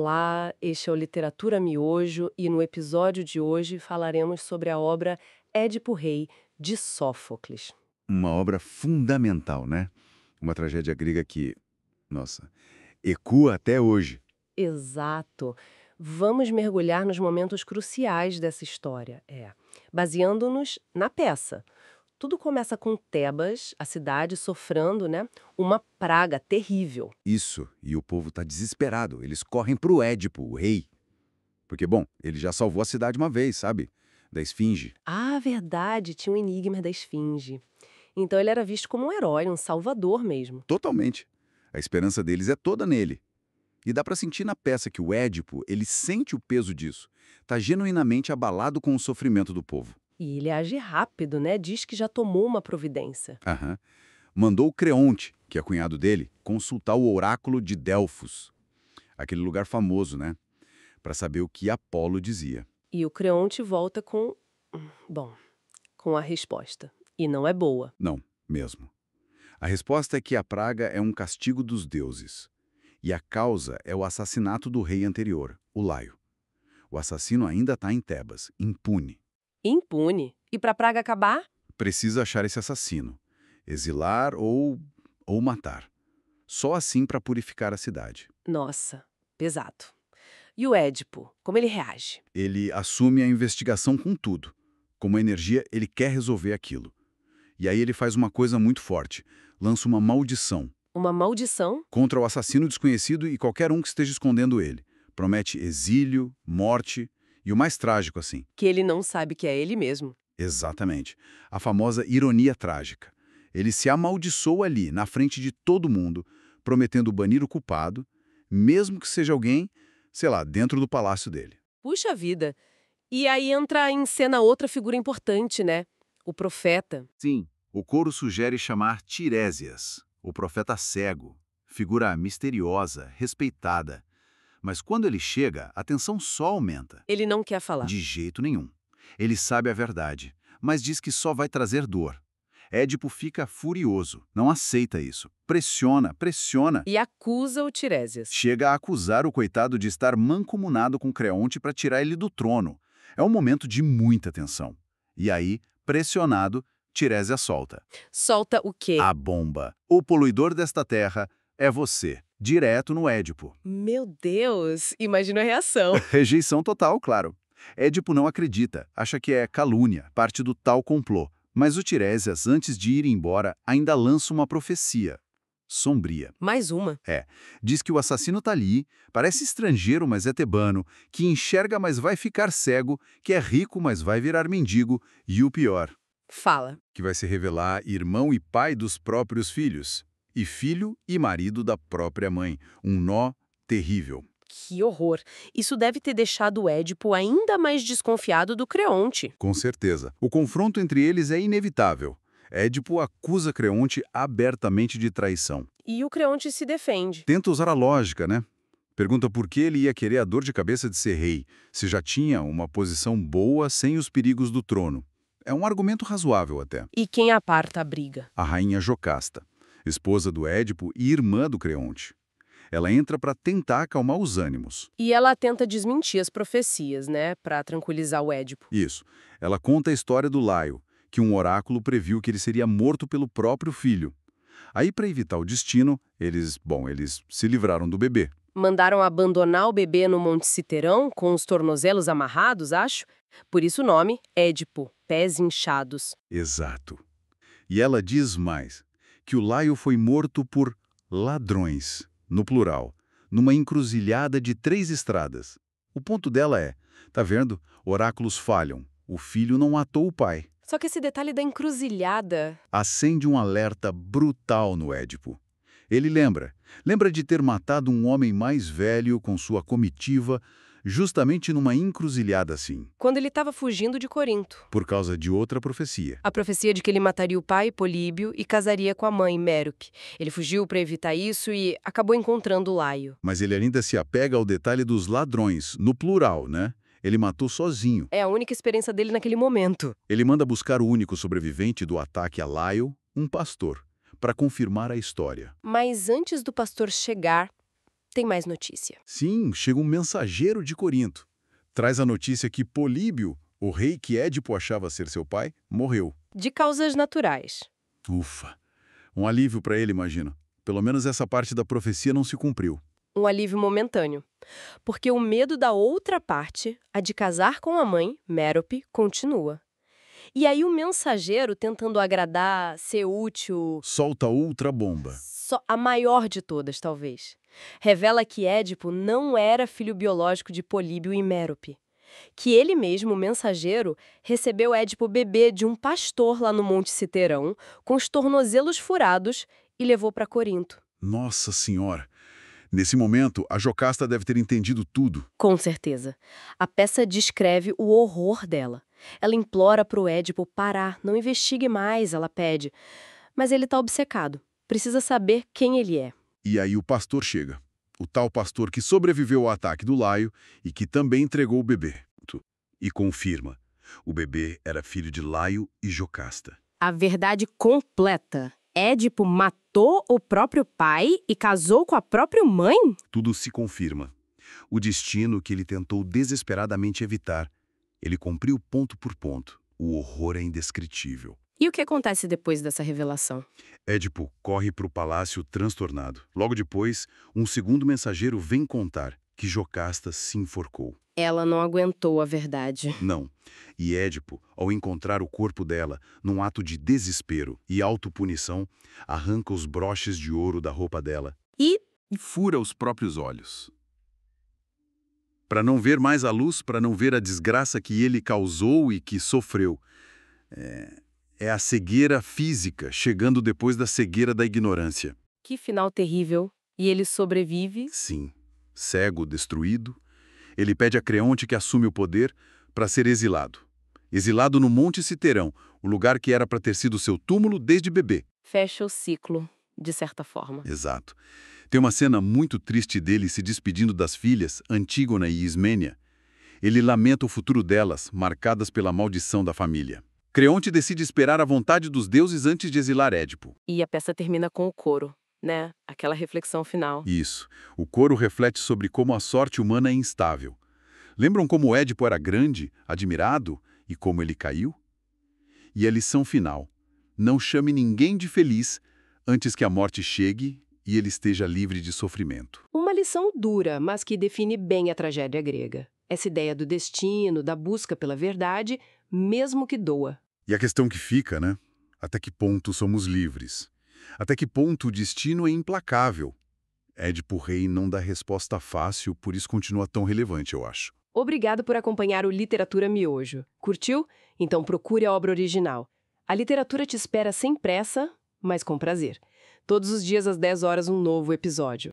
Olá, este é o Literatura Miojo e no episódio de hoje falaremos sobre a obra Édipo Rei, de Sófocles. Uma obra fundamental, né? Uma tragédia grega que, nossa, ecoa até hoje. Exato. Vamos mergulhar nos momentos cruciais dessa história, baseando-nos na peça. Tudo começa com Tebas, a cidade sofrendo, uma praga terrível. Isso, e o povo tá desesperado. Eles correm pro Édipo, o rei. Porque, bom, ele já salvou a cidade uma vez, sabe? Da esfinge. Ah, verdade, tinha o enigma da esfinge. Então ele era visto como um herói, um salvador mesmo. Totalmente. A esperança deles é toda nele. E dá pra sentir na peça que o Édipo, ele sente o peso disso. Tá genuinamente abalado com o sofrimento do povo. E ele age rápido, né? Diz que já tomou uma providência. Aham. Mandou o Creonte, que é cunhado dele, consultar o oráculo de Delfos. Aquele lugar famoso, né? Para saber o que Apolo dizia. E o Creonte volta com a resposta. E não é boa. Não, mesmo. A resposta é que a praga é um castigo dos deuses. E a causa é o assassinato do rei anterior, o Laio. O assassino ainda está em Tebas, impune. Impune. E para a praga acabar? Precisa achar esse assassino, exilar ou matar. Só assim para purificar a cidade. Nossa, pesado. E o Édipo, como ele reage? Ele assume a investigação com tudo. Com uma energia, ele quer resolver aquilo. E aí ele faz uma coisa muito forte. Lança uma maldição Uma maldição? contra o assassino desconhecido e qualquer um que esteja escondendo ele. Promete exílio, morte e o mais trágico assim. Que ele não sabe que é ele mesmo. Exatamente. A famosa ironia trágica. Ele se amaldiçoa ali, na frente de todo mundo, prometendo banir o culpado, mesmo que seja alguém, sei lá, dentro do palácio dele. Puxa vida. E aí entra em cena outra figura importante, né? O profeta. Sim, o coro sugere chamar Tiresias, o profeta cego, figura misteriosa, respeitada. Mas quando ele chega, a tensão só aumenta. Ele não quer falar. De jeito nenhum. Ele sabe a verdade, mas diz que só vai trazer dor. Édipo fica furioso, não aceita isso. Pressiona, pressiona. E acusa o Tiresias. Chega a acusar o coitado de estar mancomunado com Creonte para tirar ele do trono. É um momento de muita tensão. E aí, pressionado, Tiresias solta. Solta o quê? A bomba. O poluidor desta terra é você. Direto no Édipo. Meu Deus, imagina a reação. Rejeição total, claro. Édipo não acredita, acha que é calúnia, parte do tal complô. Mas o Tiresias, antes de ir embora, ainda lança uma profecia. Sombria. Mais uma. Diz que o assassino tá ali, parece estrangeiro, mas é tebano, que enxerga, mas vai ficar cego, que é rico, mas vai virar mendigo, e o pior, Fala. que vai se revelar irmão e pai dos próprios filhos, e filho e marido da própria mãe. Um nó terrível. Que horror. Isso deve ter deixado o Édipo ainda mais desconfiado do Creonte. Com certeza. O confronto entre eles é inevitável. Édipo acusa Creonte abertamente de traição. E o Creonte se defende. Tenta usar a lógica, né? Pergunta por que ele ia querer a dor de cabeça de ser rei, se já tinha uma posição boa sem os perigos do trono. É um argumento razoável até. E quem aparta a briga? A rainha Jocasta, esposa do Édipo e irmã do Creonte. Ela entra para tentar acalmar os ânimos. E ela tenta desmentir as profecias, né, pra tranquilizar o Édipo. Isso. Ela conta a história do Laio, que um oráculo previu que ele seria morto pelo próprio filho. Aí, para evitar o destino, eles se livraram do bebê. Mandaram abandonar o bebê no Monte Citerão, com os tornozelos amarrados, acho. Por isso o nome, Édipo, pés inchados. Exato. E ela diz mais, que o Laio foi morto por ladrões, no plural, numa encruzilhada de 3 estradas. O ponto dela é, tá vendo? Oráculos falham. O filho não matou o pai. Só que esse detalhe da encruzilhada... Acende um alerta brutal no Édipo. Ele lembra de ter matado um homem mais velho com sua comitiva, justamente numa encruzilhada assim, Quando ele estava fugindo de Corinto. por causa de outra profecia. A profecia de que ele mataria o pai, Políbio, e casaria com a mãe, Mérope. Ele fugiu para evitar isso e acabou encontrando Laio. Mas ele ainda se apega ao detalhe dos ladrões, no plural, né? Ele matou sozinho. É a única experiência dele naquele momento. Ele manda buscar o único sobrevivente do ataque a Laio, um pastor, para confirmar a história. Mas antes do pastor chegar, tem mais notícia. Sim, chega um mensageiro de Corinto. Traz a notícia que Políbio, o rei que Édipo achava ser seu pai, morreu. De causas naturais. Ufa! Um alívio para ele, imagino. Pelo menos essa parte da profecia não se cumpriu. Um alívio momentâneo. Porque o medo da outra parte, a de casar com a mãe, Mérope, continua. E aí o mensageiro, tentando agradar, ser útil, Solta outra bomba. a maior de todas, talvez, revela que Édipo não era filho biológico de Políbio e Mérope. Que ele mesmo, o mensageiro, recebeu Édipo bebê de um pastor lá no Monte Citerão, com os tornozelos furados, e levou para Corinto. Nossa Senhora! Nesse momento, a Jocasta deve ter entendido tudo. Com certeza. A peça descreve o horror dela. Ela implora para o Édipo parar, não investigue mais, ela pede. Mas ele está obcecado. Precisa saber quem ele é. E aí o pastor chega. O tal pastor que sobreviveu ao ataque do Laio e que também entregou o bebê. E confirma. O bebê era filho de Laio e Jocasta. A verdade completa. Édipo matou o próprio pai e casou com a própria mãe? Tudo se confirma. O destino que ele tentou desesperadamente evitar. Ele cumpriu ponto por ponto. O horror é indescritível. E o que acontece depois dessa revelação? Édipo corre para o palácio transtornado. Logo depois, um segundo mensageiro vem contar que Jocasta se enforcou. Ela não aguentou a verdade. Não. E Édipo, ao encontrar o corpo dela, num ato de desespero e autopunição, arranca os broches de ouro da roupa dela E fura os próprios olhos. Para não ver mais a luz, para não ver a desgraça que ele causou e que sofreu. É a cegueira física, chegando depois da cegueira da ignorância. que final terrível. E ele sobrevive? Sim, cego, destruído, ele pede a Creonte que assume o poder para ser exilado. Exilado no Monte Citerão, o lugar que era para ter sido seu túmulo desde bebê. Fecha o ciclo, de certa forma. Exato. Tem uma cena muito triste dele se despedindo das filhas, Antígona e Ismênia. Ele lamenta o futuro delas, marcadas pela maldição da família. Creonte decide esperar a vontade dos deuses antes de exilar Édipo. E a peça termina com o coro, né? Aquela reflexão final. Isso. O coro reflete sobre como a sorte humana é instável. Lembram como Édipo era grande, admirado, e como ele caiu? E a lição final. Não chame ninguém de feliz antes que a morte chegue e ele esteja livre de sofrimento. Uma lição dura, mas que define bem a tragédia grega. Essa ideia do destino, da busca pela verdade, mesmo que doa. E a questão que fica, né? Até que ponto somos livres? Até que ponto o destino é implacável? Édipo Rei não dá resposta fácil, por isso continua tão relevante, eu acho. Obrigado por acompanhar o Literatura Miojo. Curtiu? Então procure a obra original. A literatura te espera sem pressa, mas com prazer. Todos os dias às 10 horas um novo episódio.